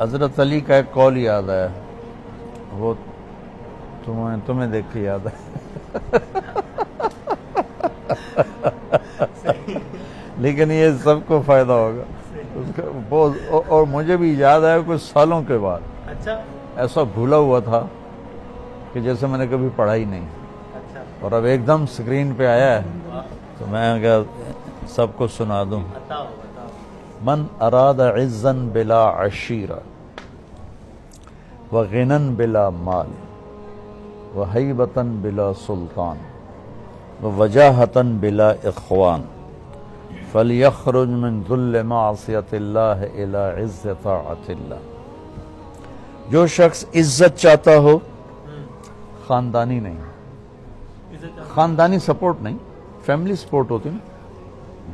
حضرت علی کا ایک قول یاد ہے، وہ تمہیں دیکھ کے یاد ہے لیکن یہ سب کو فائدہ ہوگا اس کا بہت، اور مجھے بھی یاد آیا کچھ سالوں کے بعد، اچھا ایسا بھولا ہوا تھا کہ جیسے میں نے کبھی پڑھا ہی نہیں، اچھا اور اب ایک دم سکرین پہ آیا ہے تو میں کیا سب کو سنا دوں۔ بتاؤ بتاؤ۔ من اراد عزا بلا عشیرہ وغنا بلا مال وہیبتا بلا سلطان ووجاہتا بلا اخوان فلیخرج من ذل معصیت اللہ الی عز طاعت اللہ۔ جو شخص عزت چاہتا ہو، خاندانی نہیں، خاندانی سپورٹ نہیں، فیملی سپورٹ ہوتی نا،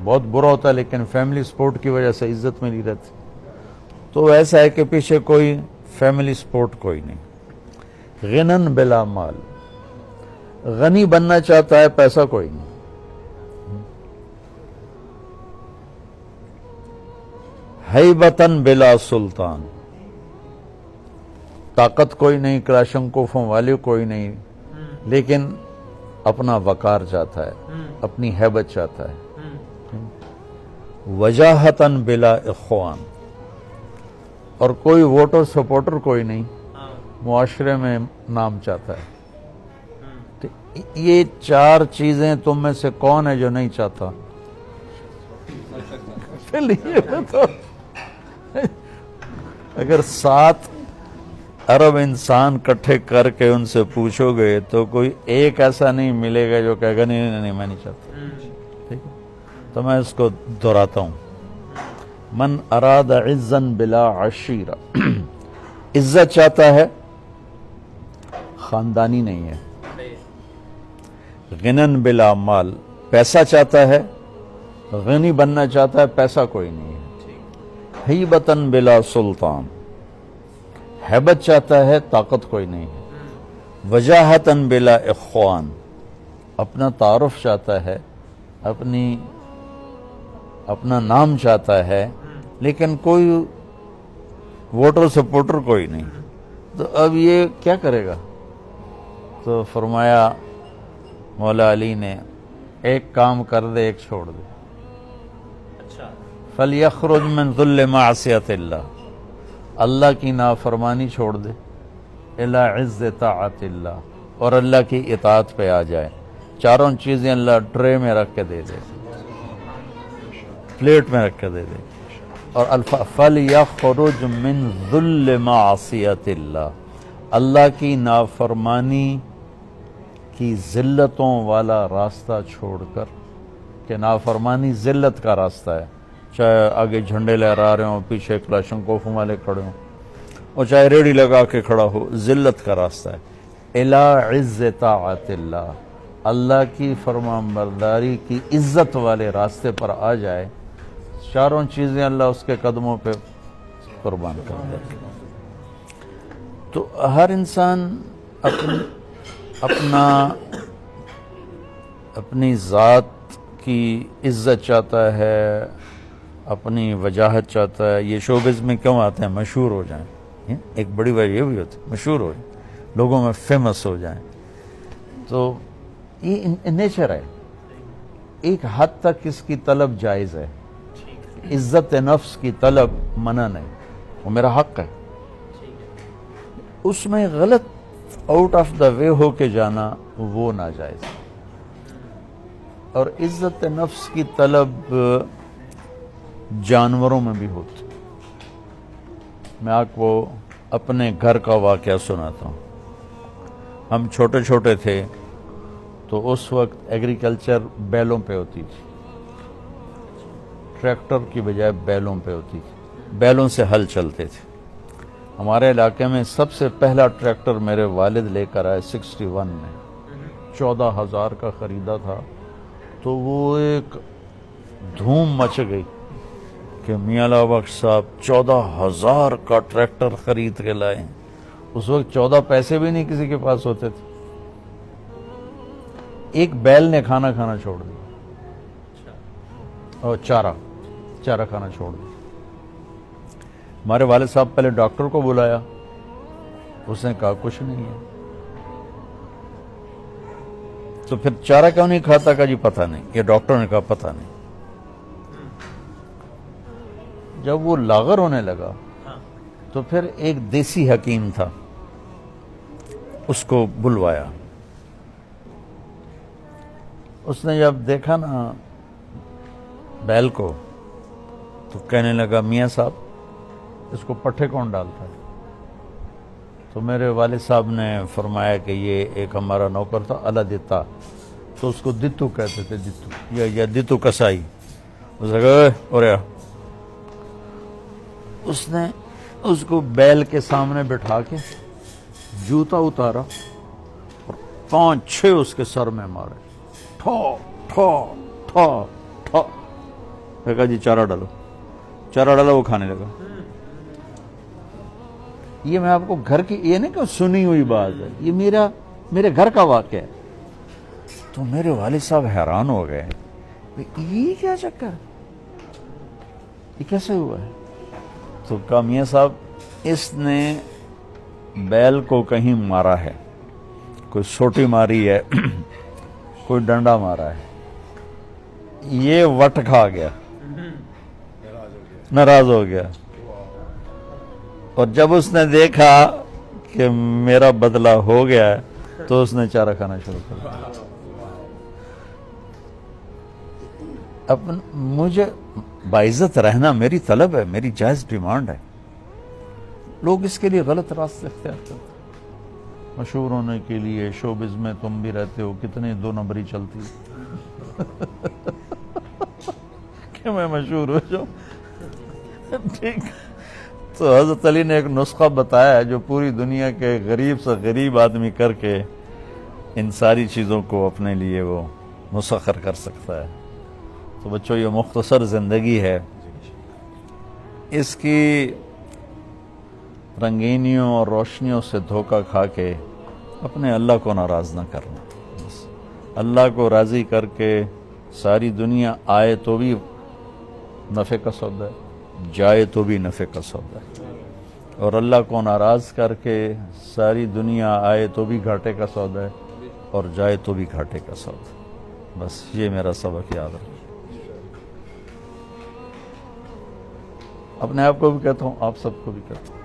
بہت برا ہوتا ہے لیکن فیملی سپورٹ کی وجہ سے عزت ملی رہتی، تو ایسا ہے کہ پیچھے کوئی فیملی سپورٹ کوئی نہیں۔ غنن بلا مال، غنی بننا چاہتا ہے، پیسہ کوئی نہیں۔ ہیبتن بلا سلطان، طاقت کوئی نہیں، کلاشنکوفوں والے کوئی نہیں، لیکن اپنا وقار چاہتا ہے، اپنی ہیبت چاہتا ہے۔ وجاہتن بلا اخوان، اور کوئی ووٹر سپورٹر کوئی نہیں، معاشرے میں نام چاہتا ہے۔ تو یہ چار چیزیں تم میں سے کون ہے جو نہیں چاہتا؟ یہ بتاؤ، اگر 7 ارب انسان کٹھے کر کے ان سے پوچھو گے تو کوئی ایک ایسا نہیں ملے گا جو کہے گا نہیں میں نہیں چاہتا۔ ٹھیک ہے، تو میں اس کو دہراتا ہوں۔ من اراد عزا بلا عشیرہ، عزت چاہتا ہے، خاندانی نہیں ہے۔ غنن بلا مال، پیسہ چاہتا ہے، غنی بننا چاہتا ہے، پیسہ کوئی نہیں ہے۔ ہیبتن بلا سلطان، ہیبت چاہتا ہے، طاقت کوئی نہیں ہے۔ وجاہتن بلا اخوان، اپنا تعارف چاہتا ہے، اپنا نام چاہتا ہے، لیکن کوئی ووٹر سپورٹر کوئی نہیں، تو اب یہ کیا کرے گا؟ تو فرمایا مولا علی نے، ایک کام کر دے، ایک چھوڑ دے۔ اچھا، فَلْيَخْرُجْ مِنْ ذُلِّ مَعْصِيَتِ اللَّهِ، اللہ کی نافرمانی چھوڑ دے، اِلَىٰ عِزِّ طَاعَتِ اللَّهِ، اور اللہ کی اطاعت پہ آ جائے۔ چاروں چیزیں اللہ ٹرے میں رکھ کے دے دے، پلیٹ میں رکھ کے دے دے۔ اور فَلْيَخْرُجْ مِنْ ذُلِّ مَعْصِيَتِ اللَّهِ، اللہ کی نافرمانی کی ذلتوں والا راستہ چھوڑ کر، کہ نافرمانی ذلت کا راستہ ہے، چاہے آگے جھنڈے لہرا رہے ہوں، پیچھے کلاشنکوف والے کھڑے ہوں، اور چاہے ریڑھی لگا کے کھڑا ہو، ذلت کا راستہ ہے۔ الی عز طاعت اللہ، اللہ کی فرمان برداری کی عزت والے راستے پر آ جائے، چاروں چیزیں اللہ اس کے قدموں پہ قربان کر دے۔ تو ہر انسان اپنی ذات کی عزت چاہتا ہے، اپنی وجاہت چاہتا ہے۔ یہ شوبز میں کیوں آتے ہیں؟ مشہور ہو جائیں، ایک بڑی وجہ یہ بھی ہوتی ہے، مشہور ہو جائیں، لوگوں میں فیمس ہو جائیں۔ تو یہ نیچر ہے، ایک حد تک اس کی طلب جائز ہے، عزت نفس کی طلب منع نہیں، وہ میرا حق ہے۔ اس میں غلط آؤٹ آف دا وے ہو کے جانا وہ ناجائز ہے۔ اور عزت نفس کی طلب جانوروں میں بھی ہوتی۔ میں آپ کو اپنے گھر کا واقعہ سناتا ہوں۔ ہم چھوٹے چھوٹے تھے تو اس وقت ایگریکلچر بیلوں پہ ہوتی تھی، ٹریکٹر کی بجائے بیلوں پہ ہوتی تھی، بیلوں سے ہل چلتے تھے۔ ہمارے علاقے میں سب سے پہلا ٹریکٹر میرے والد لے کر آئے 61 میں، 14,000 کا خریدا تھا۔ تو وہ ایک دھوم مچ گئی کہ میاں اللہ بخش صاحب 14,000 کا ٹریکٹر خرید کے لائے ہیں۔ اس وقت 14 پیسے بھی نہیں کسی کے پاس ہوتے تھے۔ ایک بیل نے کھانا چھوڑ دیا، اور چارہ کھانا چھوڑ دیا۔ ہمارے والد صاحب پہلے ڈاکٹر کو بلایا، اس نے کہا کچھ نہیں ہے، تو پھر چارہ کیوں نہیں کھاتا؟ کہا جی پتہ نہیں، یہ ڈاکٹر نے کہا پتہ نہیں۔ جب وہ لاغر ہونے لگا تو پھر ایک دیسی حکیم تھا، اس کو بلوایا۔ اس نے جب دیکھا نا بیل کو تو کہنے لگا میاں صاحب اس کو پٹھے کون ڈالتا ہے؟ تو میرے والد صاحب نے فرمایا کہ یہ ایک ہمارا نوکر تھا اللہ دیتا، تو اس کو دتو کہتے تھے، دتو یا دتو کسائی۔ اس نے کہا اور اس نے اس کو بیل کے سامنے بٹھا کے جوتا اتارا اور 5-6 اس کے سر میں مارے، ٹھو ٹھو ٹھو ٹھو۔ کہا جی چارہ ڈالو، چارہ ڈالا، وہ کھانے لگا۔ یہ میں آپ کو گھر کی، یہ نہیں کہ سنی ہوئی بات ہے، یہ میرے گھر کا واقعہ ہے۔ تو میرے والد صاحب حیران ہو گئے، یہ کیا چکر، یہ کیسے ہوا ہے؟ تو کہا میاں صاحب اس نے بیل کو کہیں مارا ہے، کوئی سوٹی ماری ہے، کوئی ڈنڈا مارا ہے، یہ وٹ کھا گیا، ناراض ہو گیا، اور جب اس نے دیکھا کہ میرا بدلہ ہو گیا ہے تو اس نے چارہ کھانا شروع کر دیا۔ مجھے باعزت رہنا میری طلب ہے، میری جائز ڈیمانڈ ہے۔ لوگ اس کے لیے غلط راستے اختیار کرتے ہیں، مشہور ہونے کے لیے۔ شوبز میں تم بھی رہتے ہو، کتنے 2 نمبری چلتی کہ میں مشہور ہو جاؤں، ٹھیک۔ تو حضرت علی نے ایک نسخہ بتایا ہے جو پوری دنیا کے غریب سے غریب آدمی کر کے ان ساری چیزوں کو اپنے لیے وہ مسخر کر سکتا ہے۔ تو بچوں یہ مختصر زندگی ہے، اس کی رنگینیوں اور روشنیوں سے دھوکہ کھا کے اپنے اللہ کو ناراض نہ کرنا۔ بس اللہ کو راضی کر کے ساری دنیا آئے تو بھی نفع کا سودا ہے، جائے تو بھی نفع کا سودا ہے، اور اللہ کو ناراض کر کے ساری دنیا آئے تو بھی گھاٹے کا سودا ہے، اور جائے تو بھی گھاٹے کا سودا ہے۔ بس یہ میرا سبق یاد رکھیں۔ اپنے آپ کو بھی کہتا ہوں، آپ سب کو بھی کہتا ہوں۔